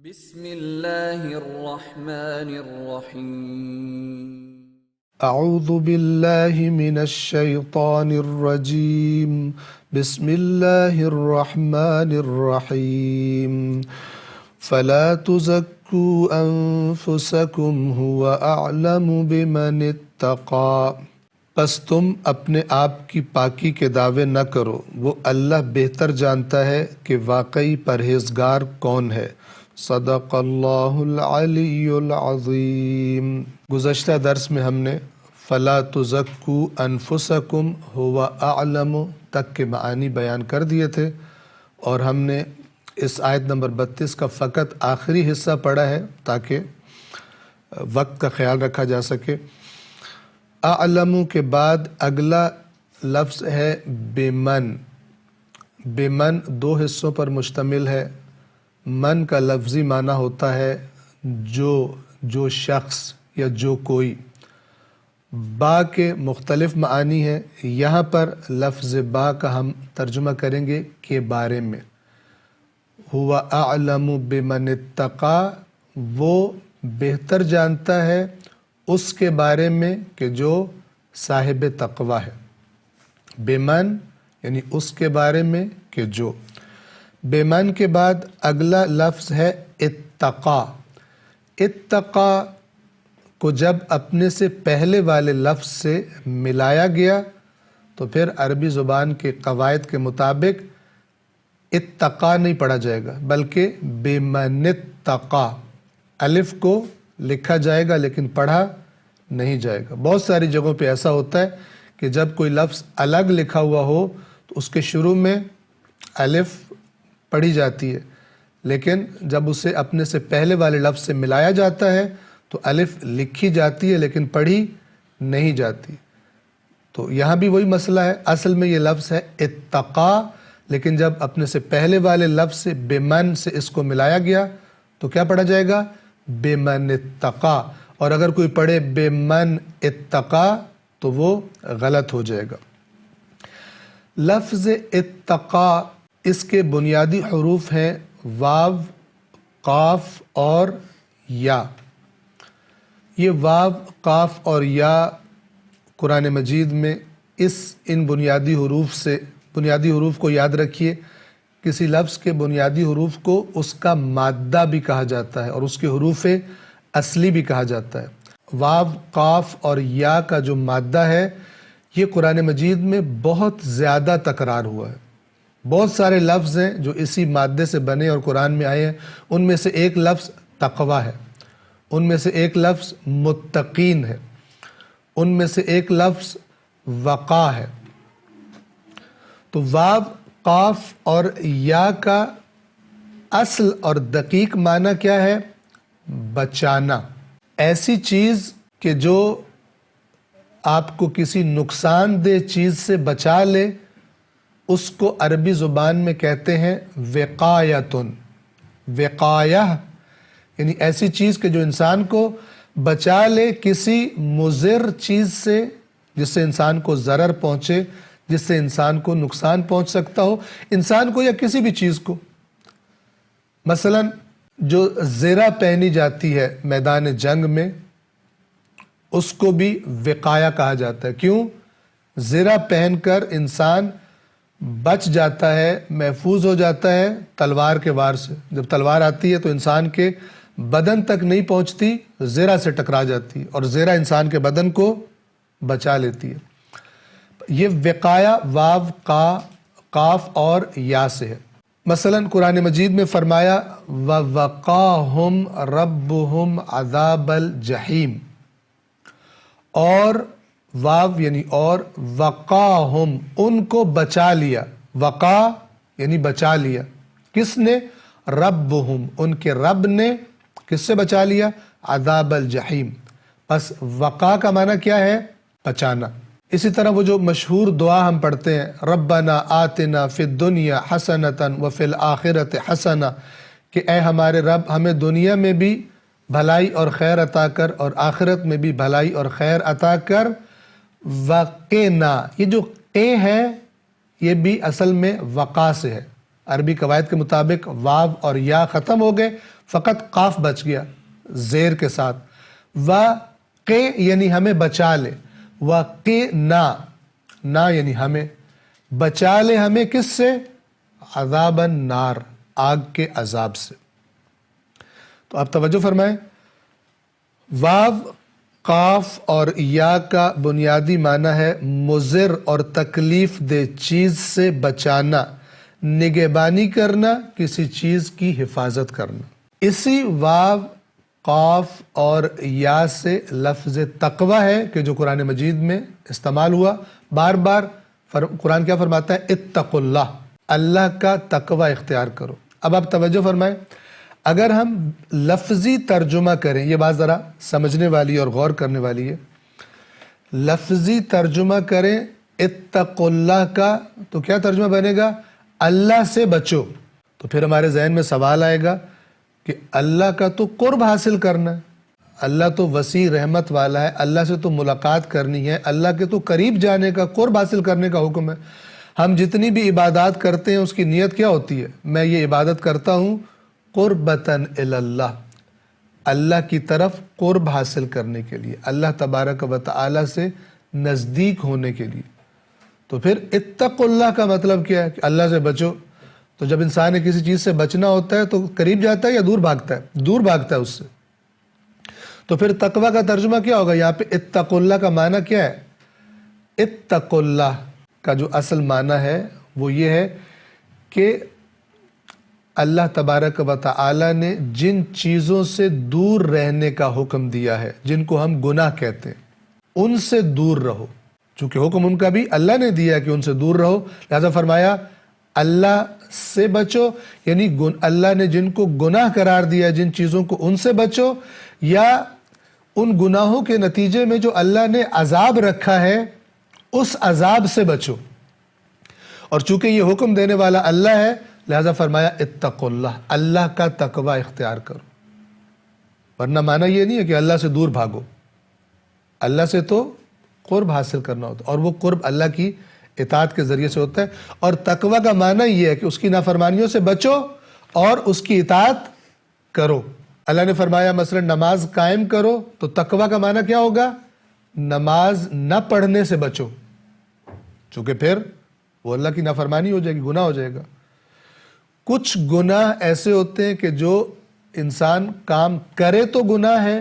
بسم اللہ الرحمن الرحیم اعوذ باللہ من الشیطان الرجیم بسم اللہ الرحمن الرحیم فلا تزکوا انفسکم هو اعلم بمن اتقى پس تم اپنے آپ کی پاکی کے دعوے نہ کرو، وہ اللہ بہتر جانتا ہے کہ واقعی پرہیزگار کون ہے۔ صدق اللہ العلی العظیم۔ گزشتہ درس میں ہم نے فلا تزکوا انفسکم هو اعلم تک کے معانی بیان کر دیے تھے، اور ہم نے اس آیت نمبر 32 کا فقط آخری حصہ پڑھا ہے تاکہ وقت کا خیال رکھا جا سکے۔ اعلم کے بعد اگلا لفظ ہے بمن۔ بمن دو حصوں پر مشتمل ہے۔ من کا لفظی معنی ہوتا ہے جو شخص یا جو کوئی۔ با کے مختلف معانی ہیں، یہاں پر لفظ با کا ہم ترجمہ کریں گے کے بارے میں۔ ہوا اعلم بمن اتقا، وہ بہتر جانتا ہے اس کے بارے میں کہ جو صاحب تقوی ہے۔ بمن یعنی اس کے بارے میں کہ جو۔ بمن کے بعد اگلا لفظ ہے اتقا۔ اتقا کو جب اپنے سے پہلے والے لفظ سے ملایا گیا تو پھر عربی زبان کے قواعد کے مطابق اتقا نہیں پڑھا جائے گا بلکہ بمن اتقا، الف کو لکھا جائے گا لیکن پڑھا نہیں جائے گا۔ بہت ساری جگہوں پہ ایسا ہوتا ہے کہ جب کوئی لفظ الگ لکھا ہوا ہو تو اس کے شروع میں الف پڑھی جاتی ہے، لیکن جب اسے اپنے سے پہلے والے لفظ سے ملایا جاتا ہے تو الف لکھی جاتی ہے لیکن پڑھی نہیں جاتی۔ تو یہاں بھی وہی مسئلہ ہے، اصل میں یہ لفظ ہے اتقا، لیکن جب اپنے سے پہلے والے لفظ سے بمن سے اس کو ملایا گیا تو کیا پڑھا جائے گا؟ بمن اتقا۔ اور اگر کوئی پڑھے بمن اتقا تو وہ غلط ہو جائے گا۔ لفظ اتقا اس کے بنیادی حروف ہیں واو، قاف اور یا۔ یہ واو، قاف اور یا قرآن مجید میں ان بنیادی حروف کو یاد رکھیے۔ کسی لفظ کے بنیادی حروف کو اس کا مادہ بھی کہا جاتا ہے اور اس کے حروف اصلی بھی کہا جاتا ہے۔ واو، قاف اور یا کا جو مادہ ہے یہ قرآن مجید میں بہت زیادہ تکرار ہوا ہے۔ بہت سارے لفظ ہیں جو اسی مادے سے بنے اور قرآن میں آئے ہیں۔ ان میں سے ایک لفظ تقوی ہے، ان میں سے ایک لفظ متقین ہے، ان میں سے ایک لفظ وقا ہے۔ تو واو، قاف اور یا کا اصل اور دقیق معنی کیا ہے؟ بچانا۔ ایسی چیز کہ جو آپ کو کسی نقصان دہ چیز سے بچا لے، اس کو عربی زبان میں کہتے ہیں وقایتن۔ وقایہ یعنی ایسی چیز کہ جو انسان کو بچا لے کسی مضر چیز سے، جس سے انسان کو ضرر پہنچے، جس سے انسان کو نقصان پہنچ سکتا ہو، انسان کو یا کسی بھی چیز کو۔ مثلا جو زرہ پہنی جاتی ہے میدان جنگ میں، اس کو بھی وقایہ کہا جاتا ہے۔ کیوں؟ زرہ پہن کر انسان بچ جاتا ہے، محفوظ ہو جاتا ہے تلوار کے وار سے۔ جب تلوار آتی ہے تو انسان کے بدن تک نہیں پہنچتی، زرہ سے ٹکرا جاتی ہے اور زرہ انسان کے بدن کو بچا لیتی ہے۔ یہ وقایہ واو، قاف اور یا سے ہے۔ مثلا قرآن مجید میں فرمایا وَوَقَاهُمْ رَبُّهُمْ عَذَابَ الْجَحِيمِ، اور واو یعنی اور، وقاہم ان کو بچا لیا۔ وقا یعنی بچا لیا، کس نے؟ ربہم ان کے رب نے۔ کس سے بچا لیا؟ عذاب الجحیم۔ پس وقا کا معنی کیا ہے؟ بچانا۔ اسی طرح وہ جو مشہور دعا ہم پڑھتے ہیں ربنا آتنا فی الدنیا حسنۃ وفی الآخرۃ حسنہ، کہ اے ہمارے رب ہمیں دنیا میں بھی بھلائی اور خیر عطا کر اور آخرت میں بھی بھلائی اور خیر عطا کر۔ وقنا، یہ جو قے ہے یہ بھی اصل میں وقا سے ہے۔ عربی قواعد کے مطابق واو اور یا ختم ہو گئے فقط قاف بچ گیا زیر کے ساتھ، وقے یعنی ہمیں بچا لے، وقنا نا یعنی ہمیں بچا لے، ہمیں کس سے؟ عذاب النار، آگ کے عذاب سے۔ تو آپ توجہ فرمائیں، واو قاف اور یا کا بنیادی معنی ہے مضر اور تکلیف دہ چیز سے بچانا، نگہبانی کرنا، کسی چیز کی حفاظت کرنا۔ اسی واو قاف اور یا سے لفظ تقوی ہے کہ جو قرآن مجید میں استعمال ہوا بار بار۔ قرآن کیا فرماتا ہے؟ اتقوا اللہ، اللہ کا تقوی اختیار کرو۔ اب آپ توجہ فرمائیں، اگر ہم لفظی ترجمہ کریں، یہ بات ذرا سمجھنے والی اور غور کرنے والی ہے، لفظی ترجمہ کریں اتقوا اللہ کا تو کیا ترجمہ بنے گا؟ اللہ سے بچو۔ تو پھر ہمارے ذہن میں سوال آئے گا کہ اللہ کا تو قرب حاصل کرنا ہے، اللہ تو وسیع رحمت والا ہے، اللہ سے تو ملاقات کرنی ہے، اللہ کے تو قریب جانے کا، قرب حاصل کرنے کا حکم ہے۔ ہم جتنی بھی عبادات کرتے ہیں اس کی نیت کیا ہوتی ہے؟ میں یہ عبادت کرتا ہوں قربتاً الی اللہ، اللہ کی طرف قرب حاصل کرنے کے لیے، اللہ تبارک و تعالی سے نزدیک ہونے کے لیے۔ تو پھر اتقوا اللہ کا مطلب کیا ہے؟ کہ اللہ سے بچو۔ تو جب انسان نے کسی چیز سے بچنا ہوتا ہے تو قریب جاتا ہے یا دور بھاگتا ہے؟ دور بھاگتا ہے اس سے۔ تو پھر تقوی کا ترجمہ کیا ہوگا؟ یہاں پہ اتقوا اللہ کا معنی کیا ہے؟ اتقوا اللہ کا جو اصل معنی ہے وہ یہ ہے کہ اللہ تبارک و تعالی نے جن چیزوں سے دور رہنے کا حکم دیا ہے، جن کو ہم گناہ کہتے ہیں، ان سے دور رہو۔ چونکہ حکم ان کا بھی اللہ نے دیا کہ ان سے دور رہو، لہذا فرمایا اللہ سے بچو، یعنی اللہ نے جن کو گناہ قرار دیا، جن چیزوں کو، ان سے بچو، یا ان گناہوں کے نتیجے میں جو اللہ نے عذاب رکھا ہے اس عذاب سے بچو۔ اور چونکہ یہ حکم دینے والا اللہ ہے لہذا فرمایا اتقوا اللہ، اللہ کا تقوی اختیار کرو۔ ورنہ معنی یہ نہیں ہے کہ اللہ سے دور بھاگو، اللہ سے تو قرب حاصل کرنا ہوتا ہے، اور وہ قرب اللہ کی اطاعت کے ذریعے سے ہوتا ہے۔ اور تقوی کا معنی یہ ہے کہ اس کی نافرمانیوں سے بچو اور اس کی اطاعت کرو۔ اللہ نے فرمایا مثلا نماز قائم کرو، تو تقوی کا معنی کیا ہوگا؟ نماز نہ پڑھنے سے بچو، چونکہ پھر وہ اللہ کی نافرمانی ہو جائے گی، گناہ ہو جائے گا۔ کچھ گناہ ایسے ہوتے ہیں کہ جو انسان کام کرے تو گناہ ہے،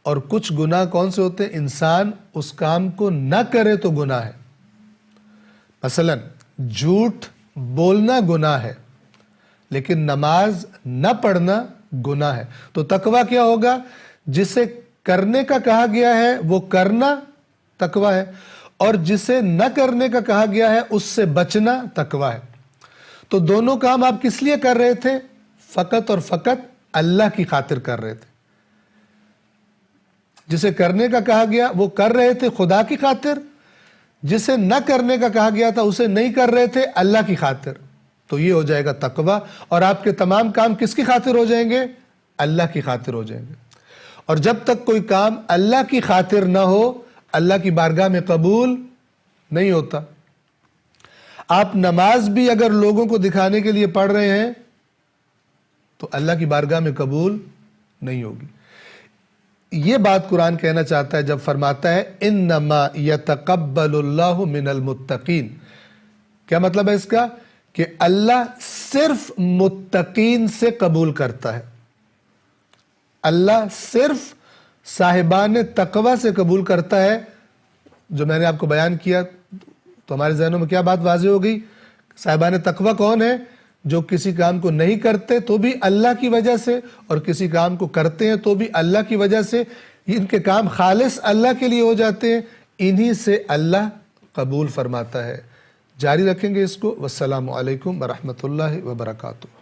اور کچھ گناہ کون سے ہوتے ہیں؟ انسان اس کام کو نہ کرے تو گناہ ہے۔ مثلا جھوٹ بولنا گناہ ہے، لیکن نماز نہ پڑھنا گناہ ہے۔ تو تقوی کیا ہوگا؟ جسے کرنے کا کہا گیا ہے وہ کرنا تقوی ہے، اور جسے نہ کرنے کا کہا گیا ہے اس سے بچنا تقوی ہے۔ تو دونوں کام آپ کس لیے کر رہے تھے؟ فقط اور فقط اللہ کی خاطر کر رہے تھے۔ جسے کرنے کا کہا گیا وہ کر رہے تھے خدا کی خاطر، جسے نہ کرنے کا کہا گیا تھا اسے نہیں کر رہے تھے اللہ کی خاطر۔ تو یہ ہو جائے گا تقوی، اور آپ کے تمام کام کس کی خاطر ہو جائیں گے؟ اللہ کی خاطر ہو جائیں گے۔ اور جب تک کوئی کام اللہ کی خاطر نہ ہو اللہ کی بارگاہ میں قبول نہیں ہوتا۔ آپ نماز بھی اگر لوگوں کو دکھانے کے لیے پڑھ رہے ہیں تو اللہ کی بارگاہ میں قبول نہیں ہوگی۔ یہ بات قرآن کہنا چاہتا ہے جب فرماتا ہے انما یتقبل اللہ من المتقین۔ کیا مطلب ہے اس کا؟ کہ اللہ صرف متقین سے قبول کرتا ہے، اللہ صرف صاحبان تقوی سے قبول کرتا ہے۔ جو میں نے آپ کو بیان کیا تو ہمارے ذہنوں میں کیا بات واضح ہو گئی؟ صاحبان تقوی کون ہے؟ جو کسی کام کو نہیں کرتے تو بھی اللہ کی وجہ سے، اور کسی کام کو کرتے ہیں تو بھی اللہ کی وجہ سے، ان کے کام خالص اللہ کے لیے ہو جاتے ہیں، انہی سے اللہ قبول فرماتا ہے۔ جاری رکھیں گے اس کو۔ والسلام علیکم ورحمۃ اللہ وبرکاتہ۔